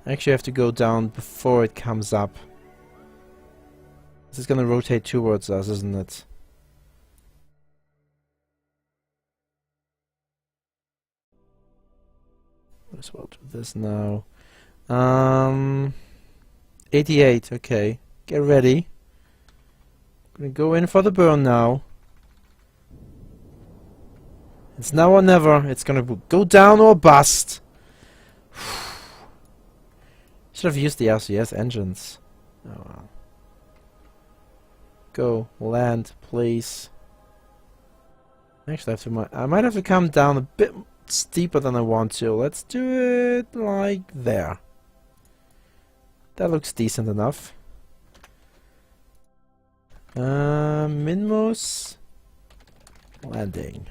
Actually, I have to go down before it comes up. This is gonna rotate towards us, isn't it? Might as well do this now. 88, okay. Get ready. Gonna go in for the burn now. It's now or never. It's gonna go down or bust. Should have used the RCS engines. Oh well. Go, land, please. Actually, I might have to come down a bit steeper than I want to. Let's do it like there. That looks decent enough. Minmus Landing.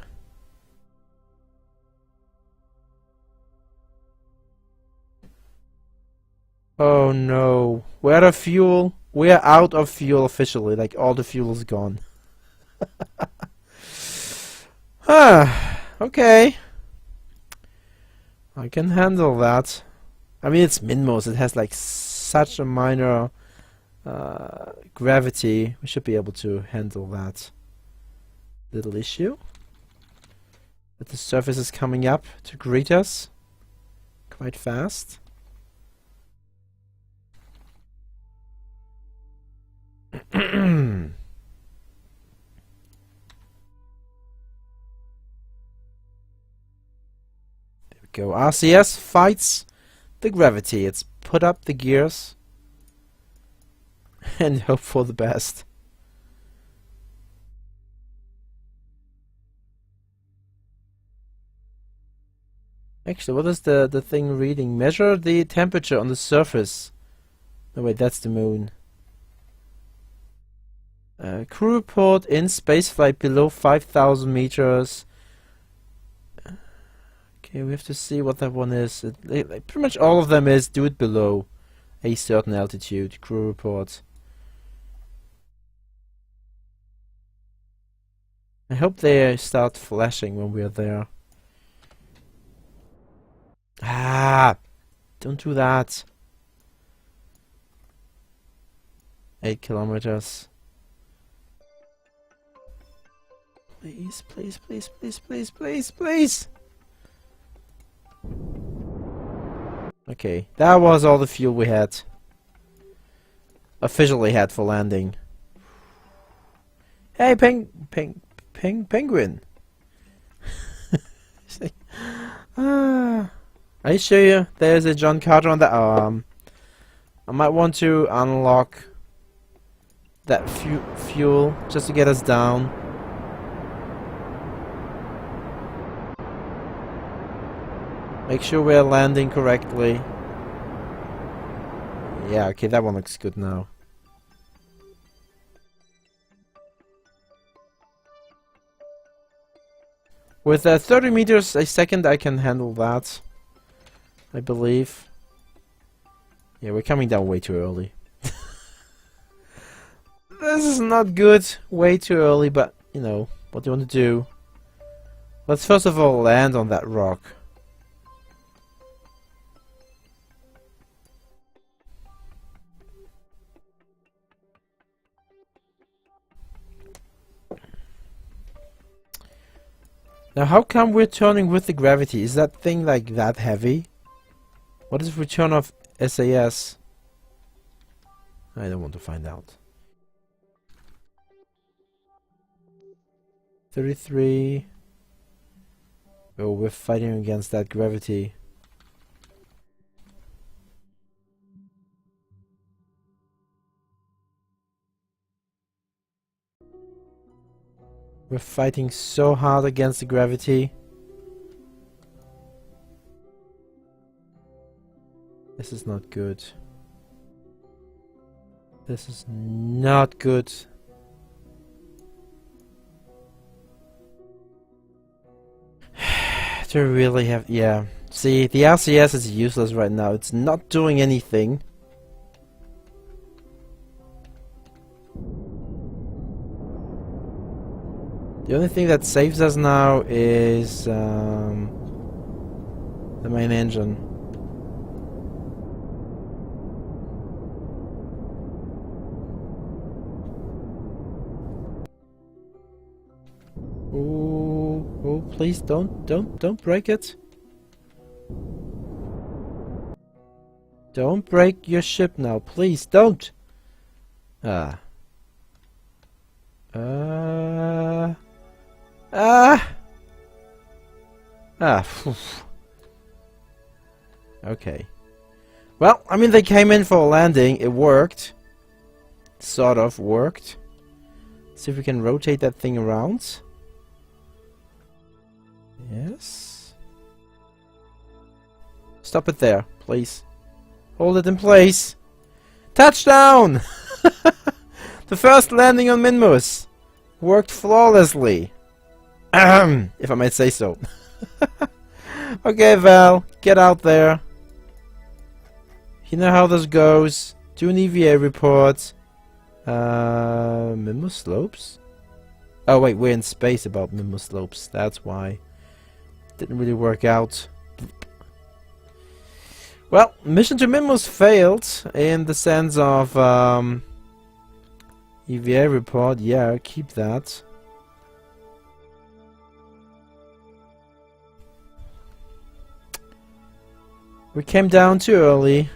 Oh no, we're out of fuel. We're out of fuel officially, like all the fuel is gone. Okay. I can handle that. I mean, it's Minmus, it has like such a minor gravity. We should be able to handle that little issue. But the surface is coming up to greet us quite fast. There we go. RCS fights the gravity. It's put up the gears and hope for the best. Actually, what is the thing reading? Measure the temperature on the surface. Oh wait, that's the moon. Crew report in spaceflight below 5,000 meters. Okay, we have to see what that one is. Like, pretty much all of them is do it below a certain altitude. Crew report. I hope they start flashing when we're there. Ah! Don't do that. 8 kilometers. Please, please, please, please, please, please, please! Okay, that was all the fuel we had. Officially had for landing. Hey, penguin! I show you, there's a John Carter on the arm. I might want to unlock that fuel just to get us down. Make sure we're landing correctly. Yeah, okay, that one looks good now. With 30 meters a second, I can handle that. I believe. Yeah, we're coming down way too early. This is not good. Way too early, but, you know, what do you want to do? Let's first of all land on that rock. Now, how come we're turning with the gravity? Is that thing like that heavy? What is return of SAS? I don't want to find out. 33. Oh, we're fighting against that gravity. We're fighting so hard against the gravity. This is not good. This is not good. To really have... Yeah. See, the RCS is useless right now. It's not doing anything. The only thing that saves us now is the main engine. Oh, oh, please don't break it. Don't break your ship now, please don't. Ah. Ah. Phew. Okay. Well, I mean, they came in for a landing. It worked. Sort of worked. See if we can rotate that thing around. Yes. Stop it there, please. Hold it in place. Touchdown! The first landing on Minmus. Worked flawlessly. If I might say so. Okay, Val, get out there. You know how this goes. Do an EVA report. Minmus slopes? Oh wait, we're in space about Minmus slopes. That's why. Didn't really work out. Well, mission to Minmus failed in the sense of EVA report. Yeah, keep that. We came down too early.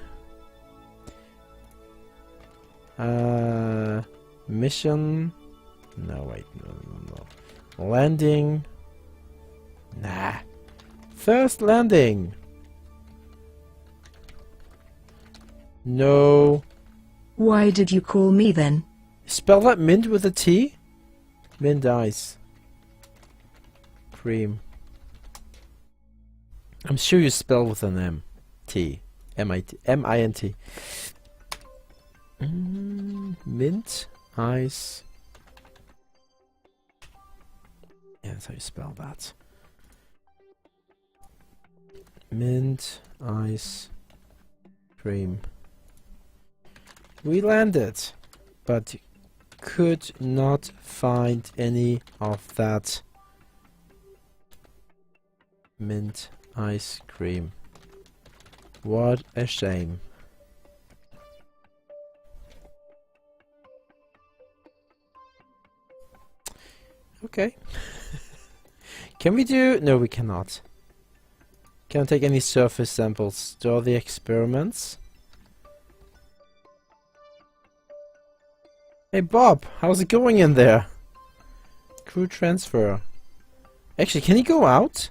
Mission. No, wait, no. Landing. Nah. First landing. No. Why did you call me then? Spell that mint with a T? Mint ice. Cream. I'm sure you spell with an M. T. M-I-T. M-I-N-T. Mint ice. Yeah, that's how you spell that. Mint ice cream. We landed, but could not find any of that mint ice cream. What a shame. Okay. Can we do... No, we cannot. Can't take any surface samples. Store the experiments. Hey Bob, how's it going in there? Crew transfer. Actually, can he go out?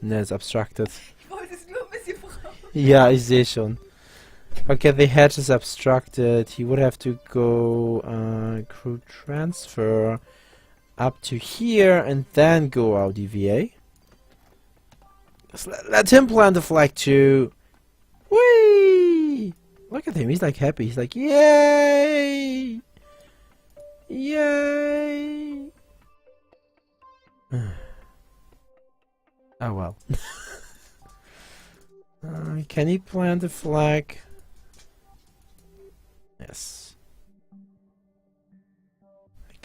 No, it's abstracted. Ja, ich sehe schon. Okay, the hatch is abstracted. He would have to go crew transfer up to here and then go out EVA. Let him plant the flag too. Whee! Look at him, he's like happy. He's like, yay! Yay! Oh well. Can he plant the flag? Yes.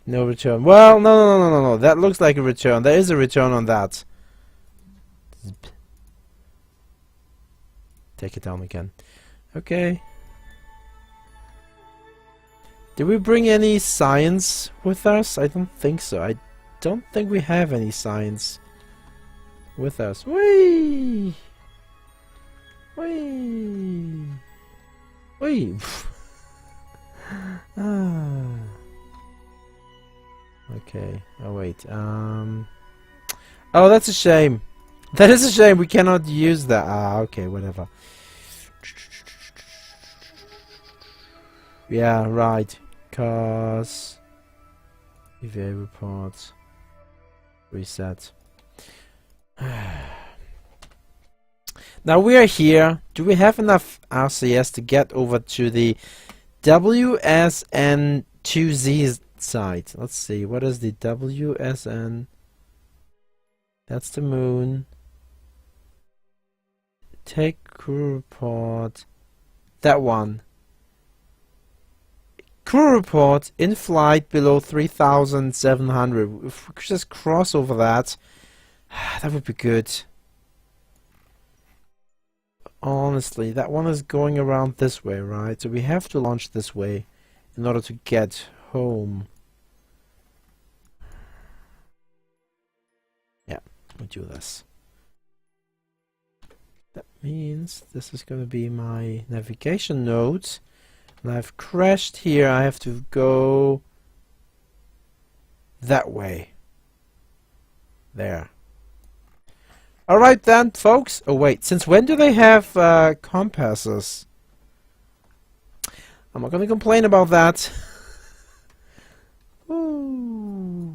No return. Well, no. That looks like a return. There is a return on that. Zip. Take it down again. Okay. Did we bring any science with us? I don't think so. I don't think we have any science with us. Whee! Whee! Whee! Okay. Oh wait. Oh, that's a shame. That is a shame. We cannot use that. Ah, okay. Whatever. Yeah. Right. Cause EVA reports. Reset. Now we are here. Do we have enough RCS to get over to the WSN2Z site? Let's see. What is the WSN? That's the moon. Take crew report. That one. Crew report in flight below 3,700. If we could just cross over that, that would be good. Honestly, that one is going around this way, right? So we have to launch this way in order to get home. We do this. That means this is going to be my navigation node. And I've crashed here. I have to go that way. There. Alright then, folks. Oh wait, since when do they have compasses? I'm not going to complain about that. Ooh.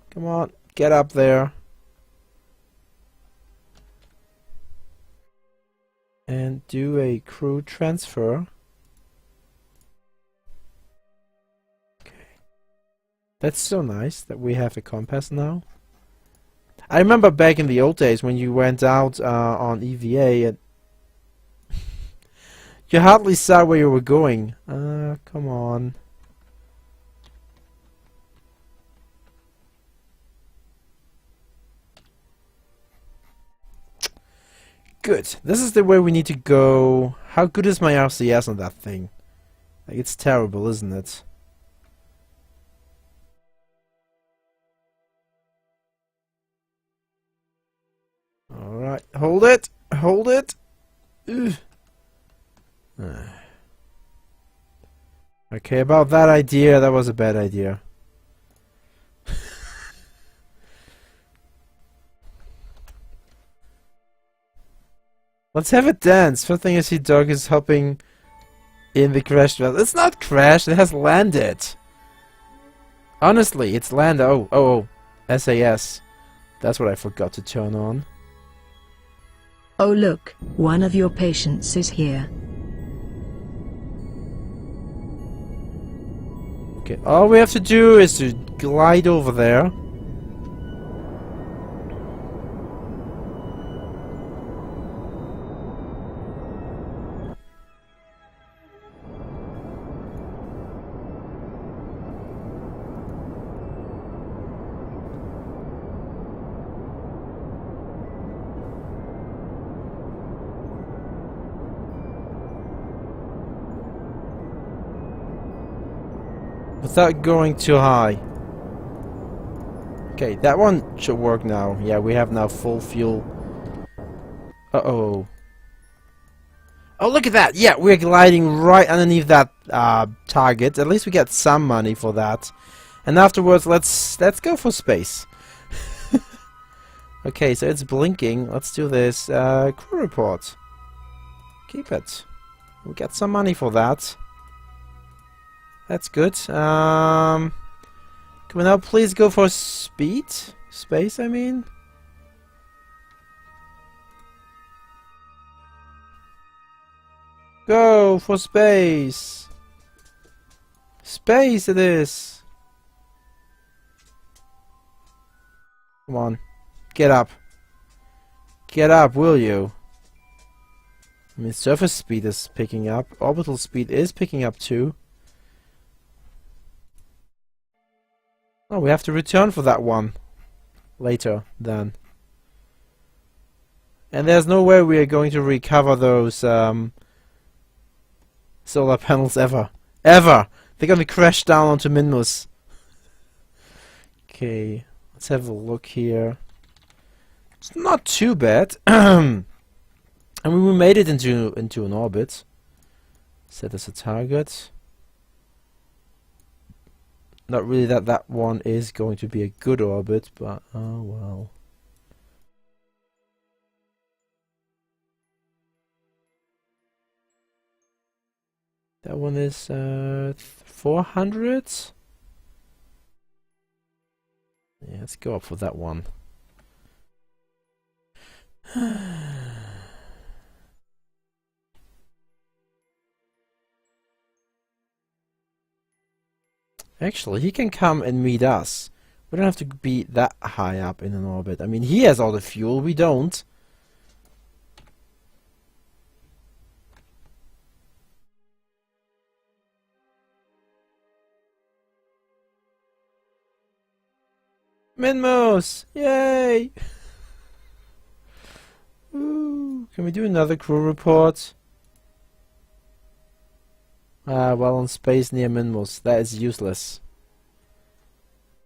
Come on, get up there. And do a crew transfer. Okay. That's so nice that we have a compass now. I remember back in the old days when you went out on EVA and you hardly saw where you were going. Come on. Good. This is the way we need to go. How good is my RCS on that thing? Like, it's terrible, isn't it? Alright, hold it! Hold it! Ugh. Okay, about that idea, that was a bad idea. Let's have a dance. First thing I see, dog is hopping in the crashed vessel. It's not crashed, it has landed. Honestly, it's landed. Oh, SAS. That's what I forgot to turn on. Oh look, one of your patients is here. Okay, all we have to do is to glide over there. Without going too high. Okay, that one should work now. Yeah, we have now full fuel. Uh-oh. Oh, look at that! Yeah, we're gliding right underneath that target. At least we get some money for that. And afterwards, let's go for space. Okay, so it's blinking. Let's do this. Crew report. Keep it. We get some money for that. That's good. Can we now please go for speed? Space, I mean? Go for space! Space it is! Come on. Get up. Get up, will you? I mean, surface speed is picking up. Orbital speed is picking up too. Oh, we have to return for that one later then. And there's no way we are going to recover those solar panels ever. Ever! They're going to crash down onto Minmus. Okay, let's have a look here. It's not too bad. I mean, we made it into an orbit. Set as a target. Not really that one is going to be a good orbit, but oh well. That one is 400. Yeah, let's go up for that one. Actually, he can come and meet us. We don't have to be that high up in an orbit. I mean, he has all the fuel, we don't. Minmus! Yay! Ooh, can we do another crew report? Well, on space near Minmus. That is useless.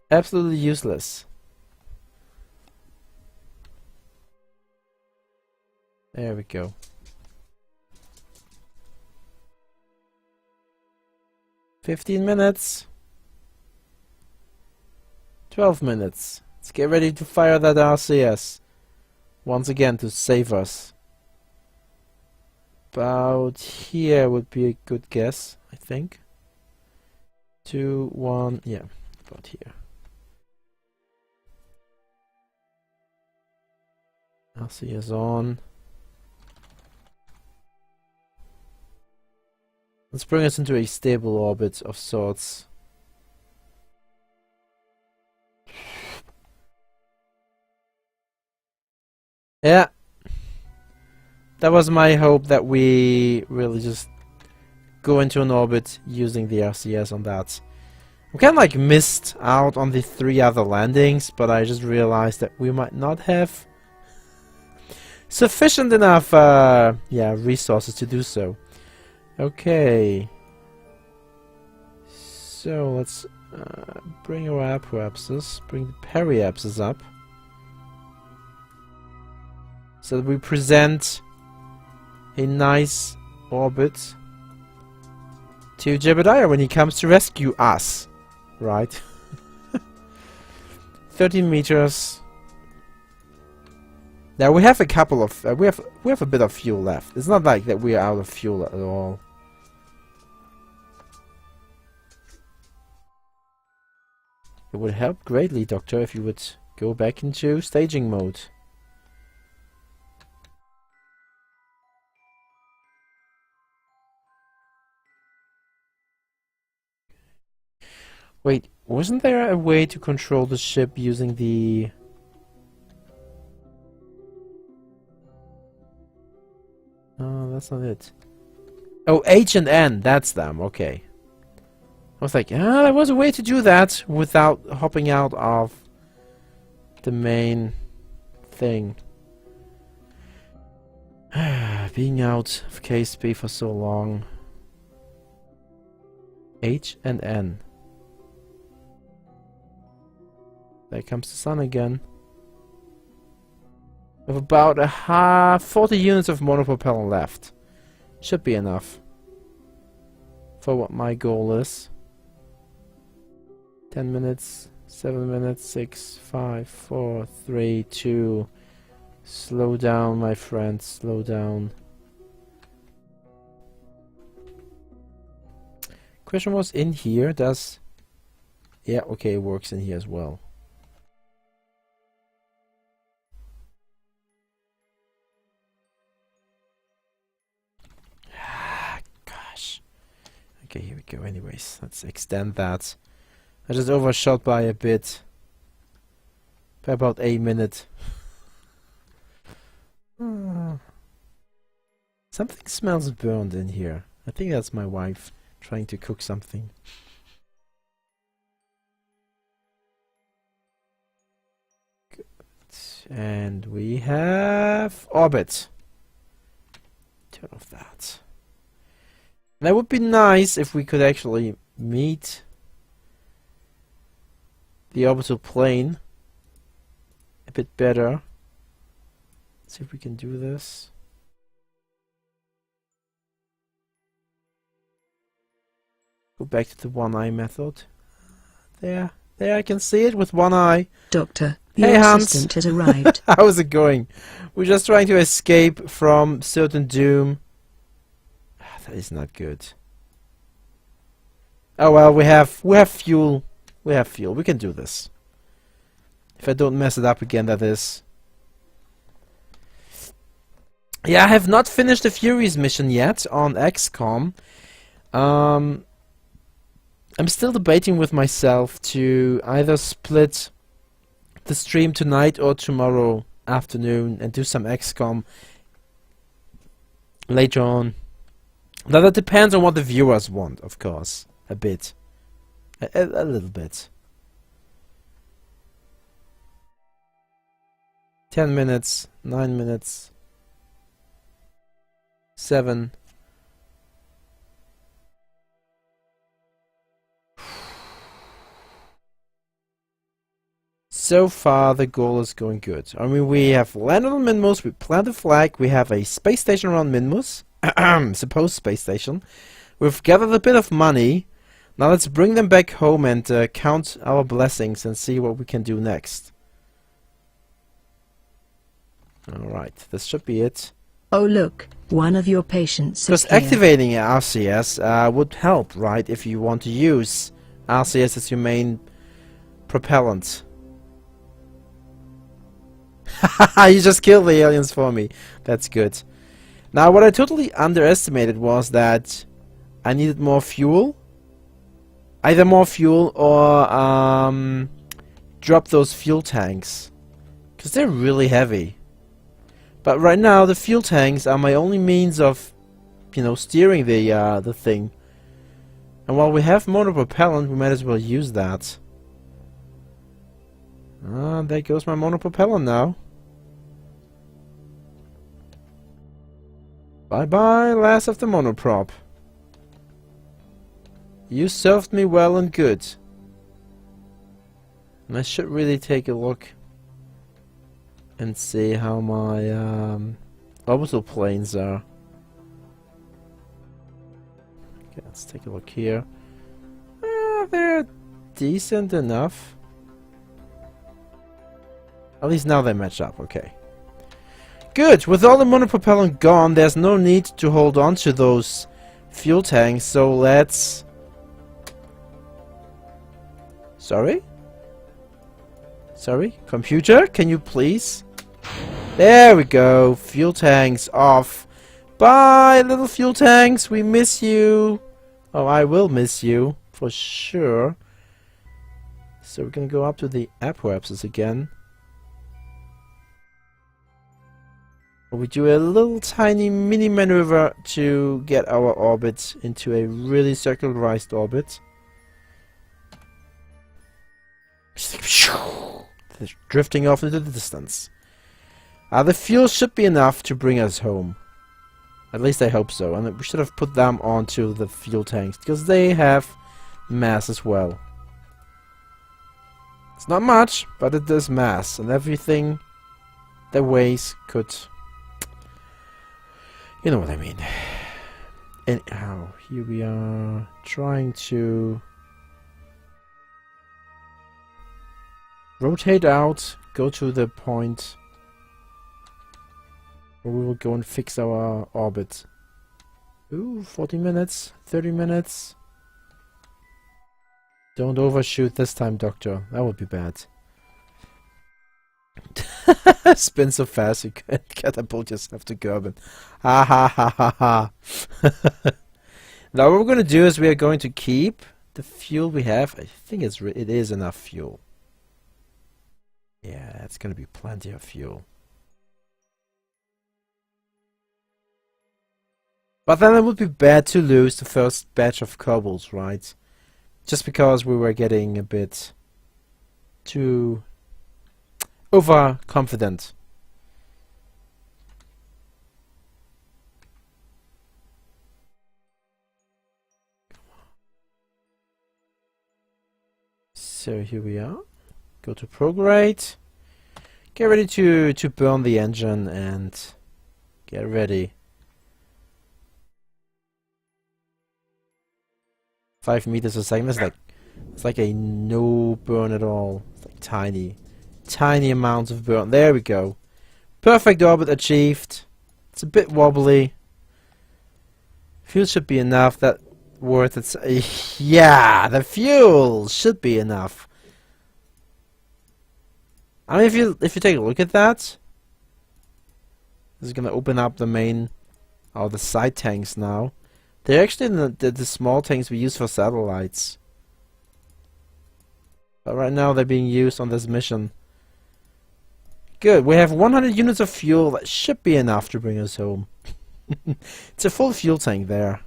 Absolutely useless. There we go. 15 minutes. 12 minutes. Let's get ready to fire that RCS. Once again to save us. About here would be a good guess, I think. 2, 1, yeah, about here. RCS on. Let's bring us into a stable orbit of sorts. Yeah. That was my hope, that we really just go into an orbit using the RCS on that. We kind of like missed out on the 3 other landings, but I just realized that we might not have sufficient enough resources to do so. Okay. So let's bring our apoapsis, bring the periapsis up, so that we present a nice orbit to Jebediah when he comes to rescue us, right? 13 meters. Now we have a couple of we have a bit of fuel left. It's not like that we are out of fuel at all. It would help greatly, Doctor, if you would go back into staging mode. Wait, wasn't there a way to control the ship using the... Oh, that's not it. Oh, H and N, that's them, okay. I was like, there was a way to do that without hopping out of the main thing. Being out of KSP for so long. H and N. There comes the sun again. With about 40 units of monopropellant left. Should be enough for what my goal is. 10 minutes, 7 minutes, 6, 5, 4, 3, 2. Slow down, my friend, slow down. Question was in here, does... Yeah, okay, it works in here as well. Gosh. Okay, here we go. Anyways, let's extend that. I just overshot by a bit. By about a minute. Something smells burned in here. I think that's my wife trying to cook something. Good. And we have orbit. Turn off that. That would be nice if we could actually meet the orbital plane a bit better. Let's see if we can do this. Go back to the one eye method. There I can see it with one eye. Doctor, Hey, your Hans. assistant has arrived. How's it going? We're just trying to escape from certain doom. That is not good. Oh well, we have fuel. We have fuel. We can do this. If I don't mess it up again, that is. Yeah, I have not finished the Furies mission yet on XCOM. I'm still debating with myself to either split the stream tonight or tomorrow afternoon and do some XCOM later on. Now that depends on what the viewers want, of course. A bit. A little bit. 10 minutes, 9 minutes, 7. so far the goal is going good. I mean, we have landed on Minmus, we planted a flag, we have a space station around Minmus, supposed space station. We've gathered a bit of money. Now let's bring them back home and count our blessings and see what we can do next. Alright, this should be it. Oh look, one of your patients is Because here. activating RCS would help, right? If you want to use RCS as your main propellant. Haha, you just killed the aliens for me. That's good. Now, what I totally underestimated was that I needed more fuel. Either more fuel or drop those fuel tanks. Because they're really heavy. But right now, the fuel tanks are my only means of, you know, steering the thing. And while we have monopropellant, we might as well use that. Ah, there goes my monopropellant now. Bye-bye, last of the monoprop. You served me well and good. And I should really take a look and see how my orbital planes are. Okay, let's take a look here. They're decent enough. At least now they match up, okay. Good! With all the monopropellant gone, there's no need to hold on to those fuel tanks, so let's... Sorry? Sorry? Computer, can you please? There we go! Fuel tanks off! Bye, little fuel tanks! We miss you! Oh, I will miss you, for sure. So we're gonna go up to the apoapsis again. We do a little tiny mini maneuver to get our orbit into a really circularized orbit. Drifting off into the distance. The fuel should be enough to bring us home. At least I hope so. And we should have put them onto the fuel tanks because they have mass as well. It's not much, but it does mass, and everything that weighs could... You know what I mean. Anyhow, here we are trying to rotate out, go to the point where we will go and fix our orbit. Ooh, 40 minutes, 30 minutes. Don't overshoot this time, Doctor. That would be bad. Spin so fast you can catapult yourself to Gerben. Ha ha ha ha ha. Now what we're going to do is we are going to keep the fuel we have. I think it is enough fuel. Yeah, it's going to be plenty of fuel. But then it would be bad to lose the first batch of kobolds, right? Just because we were getting a bit too overconfident. So here we are. Go to prograde. Get ready to burn the engine and get ready. 5 meters a second. It's like a no burn at all. It's like tiny amounts of burn. There we go. Perfect orbit achieved. It's a bit wobbly. Fuel should be enough. That worth it. Yeah, the fuel should be enough. I mean, if you take a look at that, this is gonna open up the main, or the side tanks now. They're actually the small tanks we use for satellites. But right now they're being used on this mission. Good, we have 100 units of fuel. That should be enough to bring us home. It's a full fuel tank there.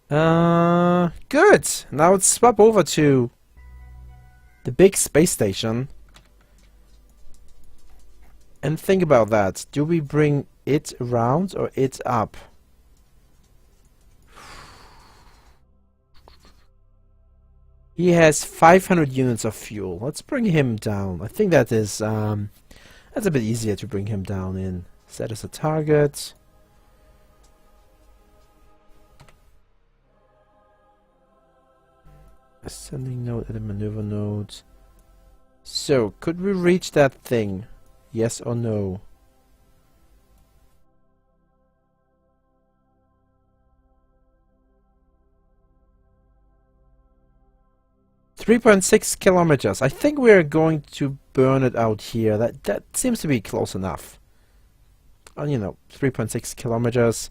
Good. Now let's swap over to the big space station. And think about that. Do we bring it around or it up? He has 500 units of fuel. Let's bring him down. I think that is that's a bit easier to bring him down in. Set as a target. Ascending node at a maneuver node. So, could we reach that thing? Yes or no? .6 kilometers. I think we're going to burn it out here. That seems to be close enough. You know, 3.6 kilometers.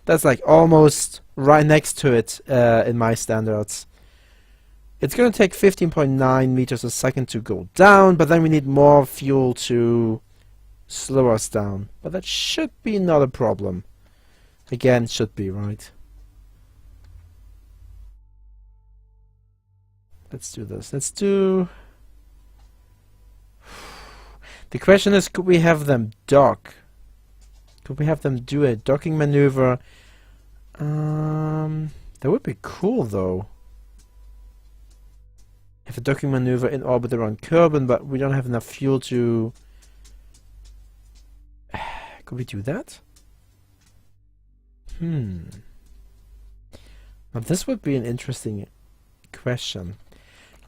That's like almost right next to it in my standards. It's going to take 15.9 meters a second to go down, but then we need more fuel to slow us down. But that should be not a problem. Again, should be, right? Let's do this. Let's do... The question is, could we have them dock? Could we have them do a docking maneuver? That would be cool, though. Have a docking maneuver in orbit around Kerbin, but we don't have enough fuel to... Could we do that? Now this would be an interesting question.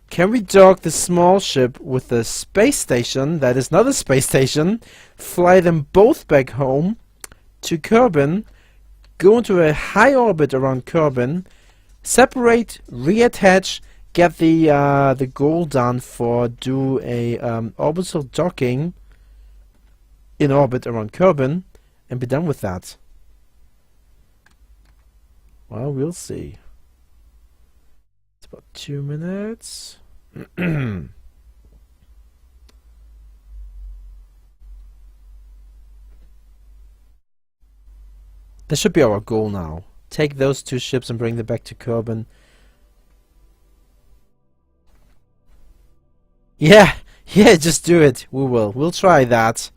Can we dock the small ship with the space station, that is not a space station, fly them both back home to Kerbin, go into a high orbit around Kerbin, separate, reattach, get the goal done for do a orbital docking in orbit around Kerbin, and be done with that? Well, we'll see. It's about 2 minutes. This should be our goal now. Take those 2 ships and bring them back to Kerbin. Yeah, just do it. We will. We'll try that.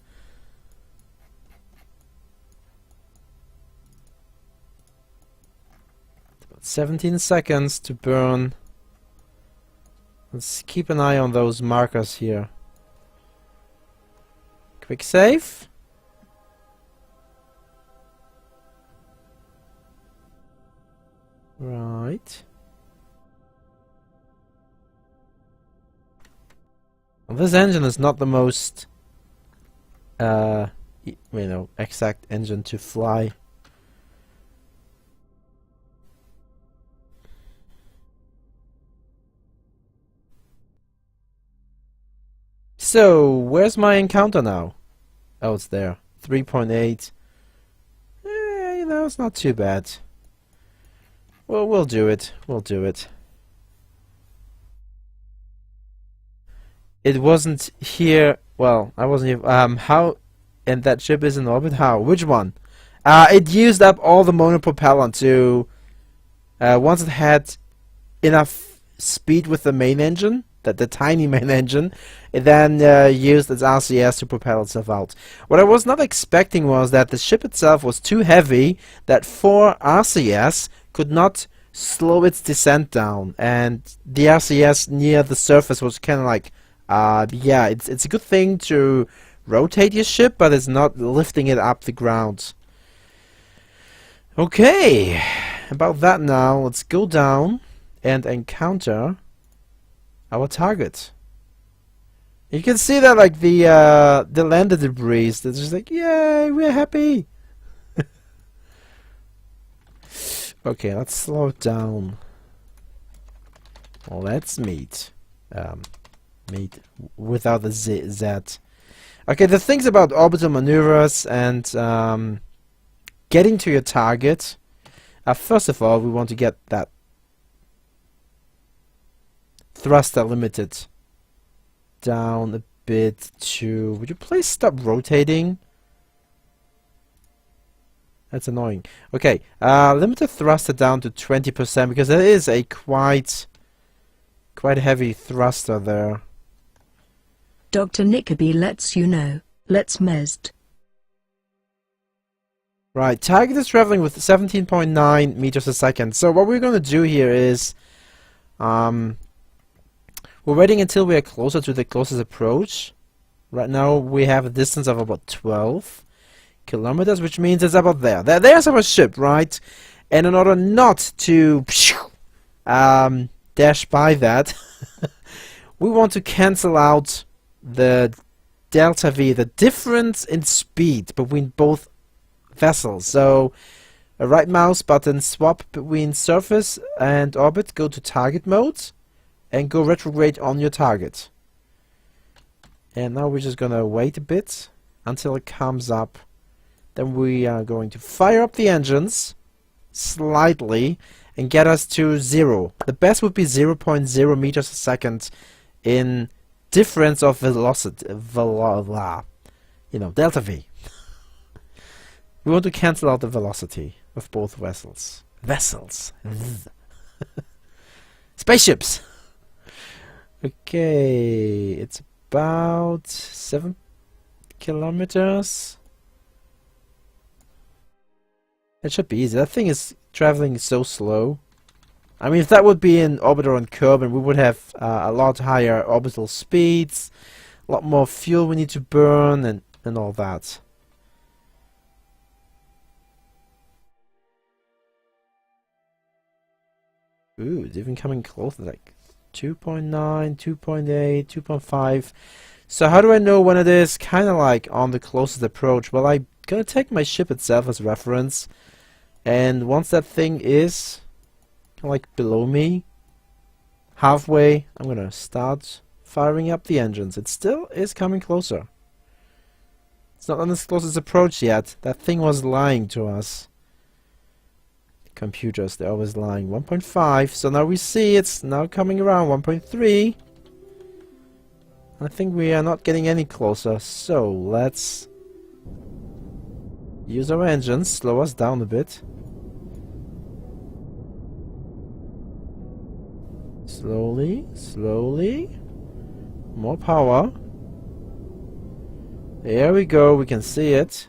It's about 17 seconds to burn. Let's keep an eye on those markers here. Quick save. Right. Well, this engine is not the most, exact engine to fly. So, where's my encounter now? Oh, it's there. 3.8. It's not too bad. Well, we'll do it. We'll do it. It wasn't here. Well, I wasn't here. How? And that ship is in orbit? How? Which one? It used up all the monopropellant to... once it had enough speed with the main engine, the tiny main engine, it then used its RCS to propel itself out. What I was not expecting was that the ship itself was too heavy that 4 RCS could not slow its descent down, and the RCS near the surface was kind of like, yeah, it's a good thing to rotate your ship, but it's not lifting it up the ground. Okay, about that now, let's go down and encounter our target. You can see that, like, the lander debris, it's just like, yay, we're happy. Okay, let's slow it down. Well, let's meet. Meet without the Z. Okay, the things about orbital maneuvers and getting to your target. First of all, we want to get that thruster limited down a bit to... Would you please stop rotating? That's annoying. Okay, limited thruster down to 20% because there is a quite heavy thruster there. Dr. Nickaby lets you know. Let's mezzed. Right, target is traveling with 17.9 meters a second. So what we're going to do here is We're waiting until we are closer to the closest approach. Right now we have a distance of about 12 kilometers, which means it's about there. There's our ship, right? And in order not to dash by that, we want to cancel out the delta V, the difference in speed between both vessels. So a right mouse button, swap between surface and orbit, go to target mode, and go retrograde on your target. And now we're just gonna wait a bit until it comes up. Then we are going to fire up the engines slightly and get us to 0. The best would be 0.0 meters a second in difference of velocity, delta V. We want to cancel out the velocity of both vessels. Spaceships! Okay, it's about 7 kilometers. It should be easy. That thing is traveling so slow. I mean, if that would be in orbital and Kerbin, we would have a lot higher orbital speeds, a lot more fuel we need to burn, and all that. Ooh, it's even coming close, like 2.9, 2.8, 2.5. So how do I know when it is kind of like on the closest approach? Well, I'm gonna take my ship itself as reference, and once that thing is kind of like below me, halfway, I'm gonna start firing up the engines. It still is coming closer. It's not on its closest approach yet. That thing was lying to us. Computers, they're always lying. 1.5, so now we see it's now coming around 1.3. I think we are not getting any closer, so let's use our engines, slow us down a bit. Slowly, slowly. More power. There we go, we can see it.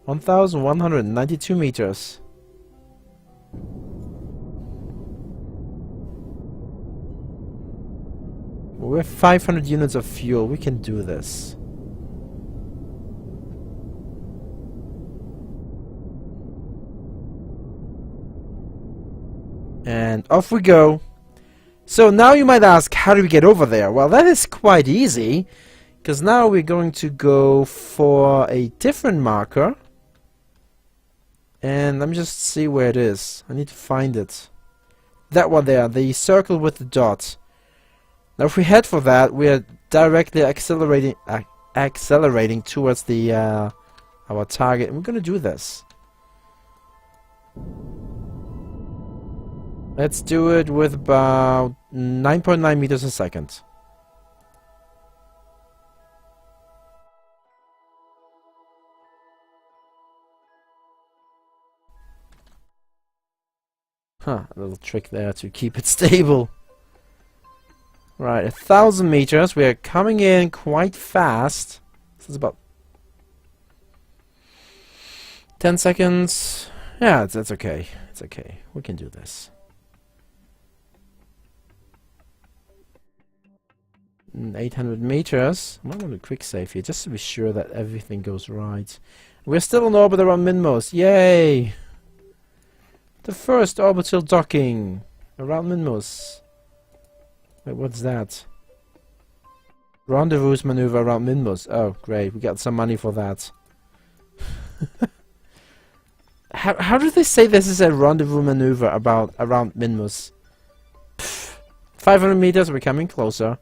1,192 meters. We have 500 units of fuel, we can do this. And off we go. So now you might ask, how do we get over there? Well, that is quite easy, because now we're going to go for a different marker. And let me just see where it is. I need to find it. That one there, the circle with the dot. Now if we head for that, we are directly accelerating towards the our target, and we're gonna do this. Let's do it with about 9.9 meters a second. Huh, a little trick there to keep it stable. Right, 1,000 meters. We are coming in quite fast. This is about 10 seconds. Yeah, that's okay. It's okay. We can do this. 800 meters. I'm going to quick save here just to be sure that everything goes right. We're still in orbit around Minmus. Yay! The first orbital docking around Minmus. Wait, what's that? Rendezvous maneuver around Minmus. Oh, great. We got some money for that. How do they say this is a rendezvous maneuver around Minmus? 500 meters. We're coming closer.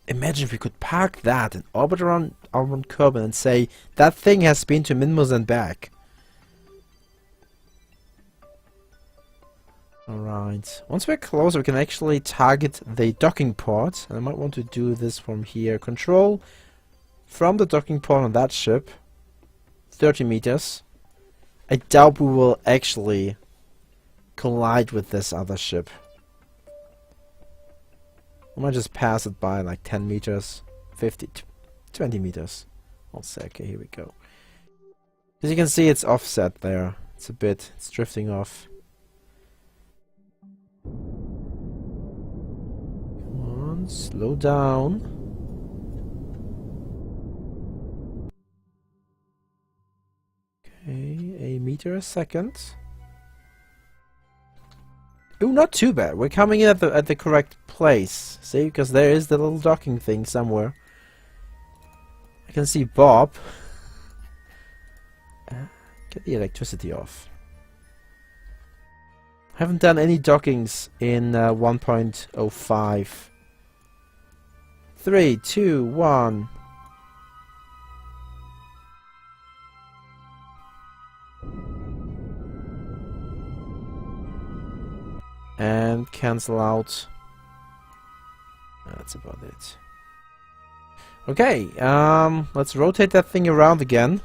Imagine if we could park that and orbit around Kerbin and say that thing has been to Minmus and back. Alright. Once we're closer, we can actually target the docking port. And I might want to do this from here. Control from the docking port on that ship. 30 meters. I doubt we will actually collide with this other ship. I might just pass it by like 10 meters. 50, 20 meters. I'll say, okay, here we go. As you can see, it's offset there. It's drifting off. Slow down. Okay, a meter a second. Ooh, not too bad. We're coming in at the correct place. See, because there is the little docking thing somewhere. I can see Bob. Get the electricity off. Haven't done any dockings in 1.05. 3, 2, 1. And cancel out. That's about it. Okay, let's rotate that thing around again.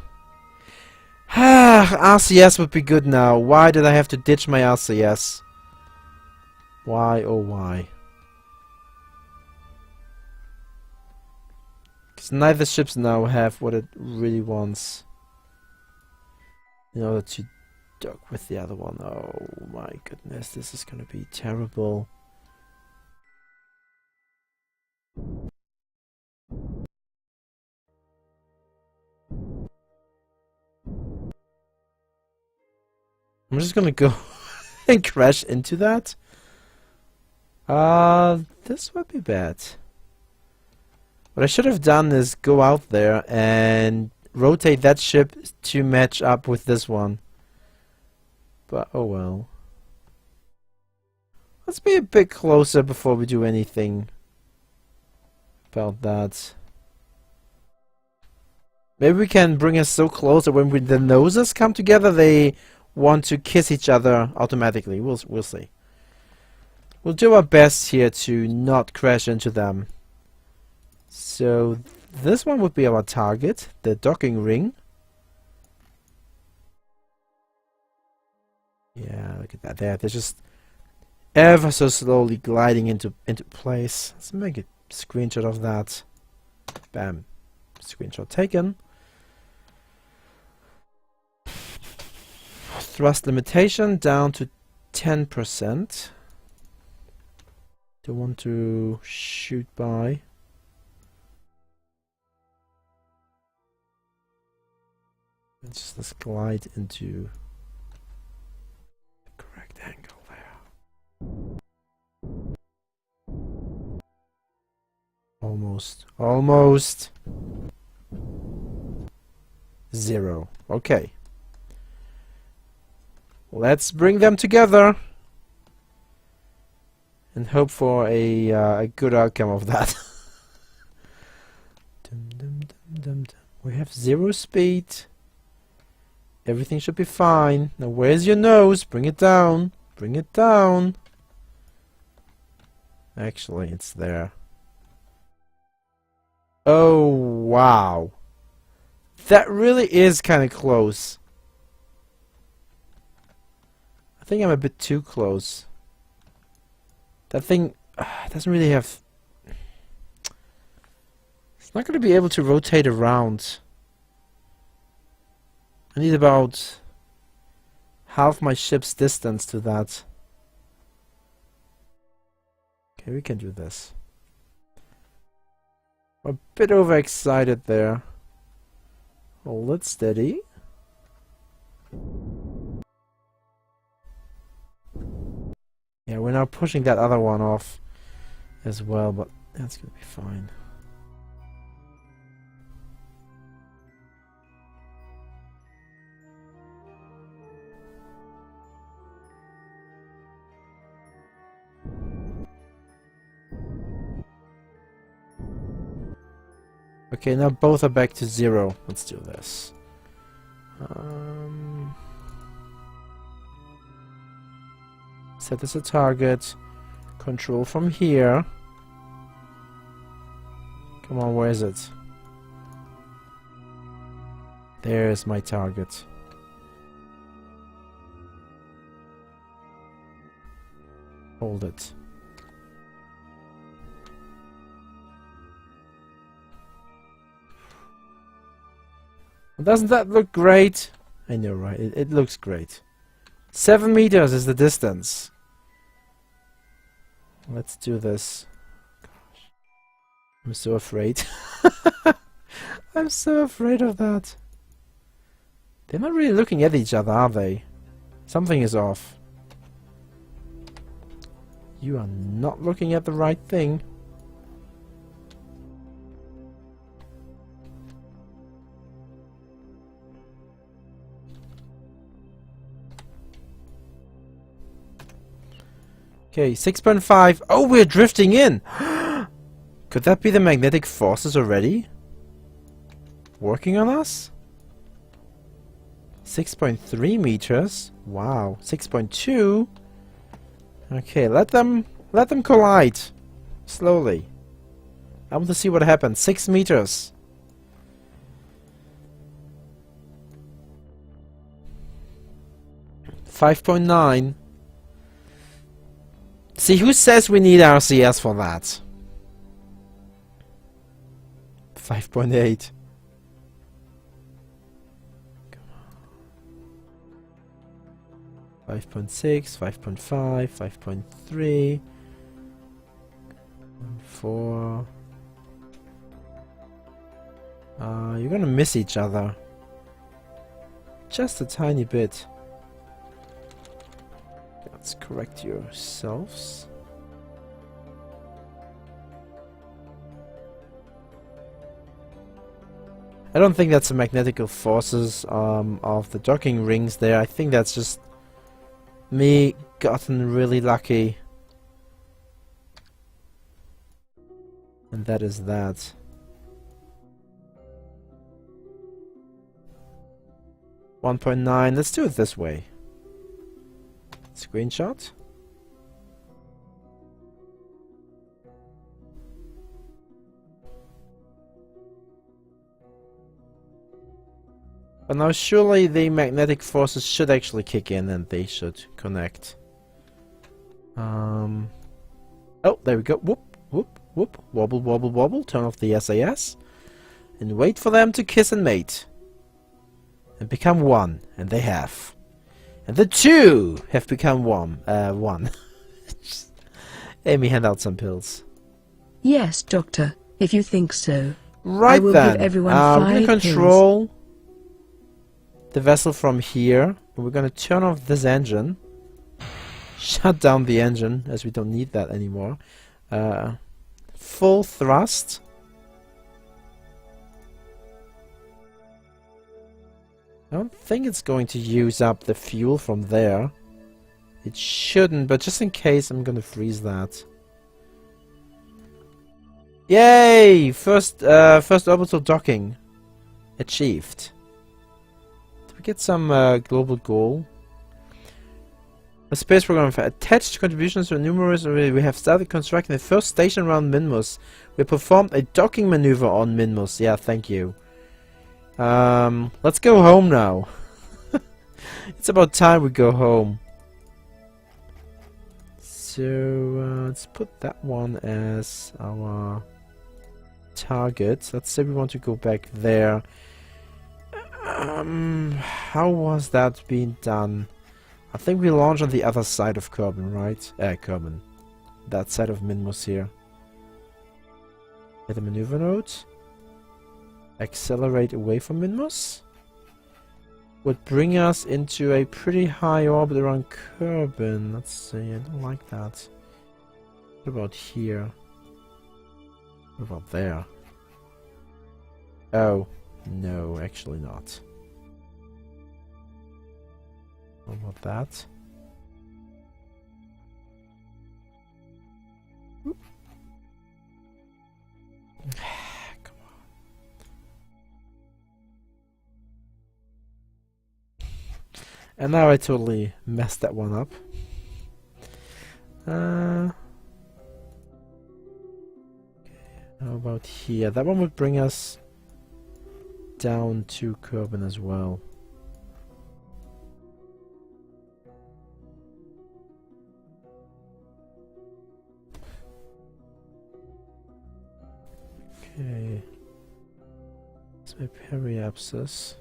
RCS would be good now. Why did I have to ditch my RCS? Why, oh why? Because neither ships now have what it really wants in order to dock with the other one. Oh my goodness, this is gonna be terrible. I'm just gonna go and crash into that. This would be bad. What I should have done is go out there and rotate that ship to match up with this one. But oh well. Let's be a bit closer before we do anything about that. Maybe we can bring us so close that when the noses come together, they want to kiss each other automatically. We'll see. We'll do our best here to not crash into them. So this one would be our target, the docking ring. Yeah, look at that. They're just ever so slowly gliding into place. Let's make a screenshot of that. Bam. Screenshot taken. Thrust limitation down to 10%. Don't want to shoot by. Let's glide into the correct angle there. Almost. Almost. 0. Okay. Let's bring them together and hope for a good outcome of that. Dum, dum, dum, dum, dum. We have 0 speed. Everything should be fine. Now where's your nose? Bring it down. Bring it down. Actually, it's there. Oh, wow. That really is kind of close. I think I'm a bit too close. That thing doesn't really have... It's not going to be able to rotate around. I need about half my ship's distance to that. Okay, we can do this. I'm a bit overexcited there. Hold it steady. Yeah, we're now pushing that other one off as well, but that's gonna be fine. Okay, now both are back to 0. Let's do this. Set as a target. Control from here. Come on, where is it? There's my target. Hold it. Doesn't that look great? I know, right? It looks great. 7 meters is the distance. Let's do this. Gosh. I'm so afraid. I'm so afraid of that. They're not really looking at each other, are they? Something is off. You are not looking at the right thing. Okay, 6.5. Oh, we're drifting in! Could that be the magnetic forces already? Working on us? 6.3 meters? Wow. 6.2? Okay, let them collide. Slowly. I want to see what happens. 6 meters. $5.9. See, who says we need RCS for that? 5.8. 5.6, 5.5, 5.3, 4. You're gonna miss each other. Just a tiny bit. Let's correct yourselves. I don't think that's the magnetical forces of the docking rings there. I think that's just me gotten really lucky. And that is that. $1.9. Let's do it this way. Screenshot. But now surely the magnetic forces should actually kick in and they should connect. Oh, there we go. Whoop, whoop, whoop. Wobble, wobble, wobble. Turn off the SAS. And wait for them to kiss and mate. And become one. And they have. And the two have become one. Amy, hand out some pills. Yes, doctor, if you think so. Right I will then. give everyone We're 5 going to control the vessel from here. We're going to turn off this engine. Shut down the engine, as we don't need that anymore. Full thrust. I don't think it's going to use up the fuel from there. It shouldn't, but just in case, I'm going to freeze that. Yay! First orbital docking achieved. Did we get some global goal? A space program for attached contributions to numerous. We have started constructing the first station around Minmus. We performed a docking maneuver on Minmus. Yeah, thank you. Let's go home now. It's about time we go home. So let's put that one as our target. Let's say we want to go back there. How was that being done? I think we launched on the other side of Kerbin, right? Kerbin. That side of Minmus here. Hit the maneuver node. Accelerate away from Minmus. Would bring us into a pretty high orbit around Kerbin. Let's see, I don't like that. What about here? What about there? Oh, no, actually not. What about that? Oop. Come on. And now I totally messed that one up. How about here? That one would bring us down to Kerbin as well. Okay. It's my periapsis.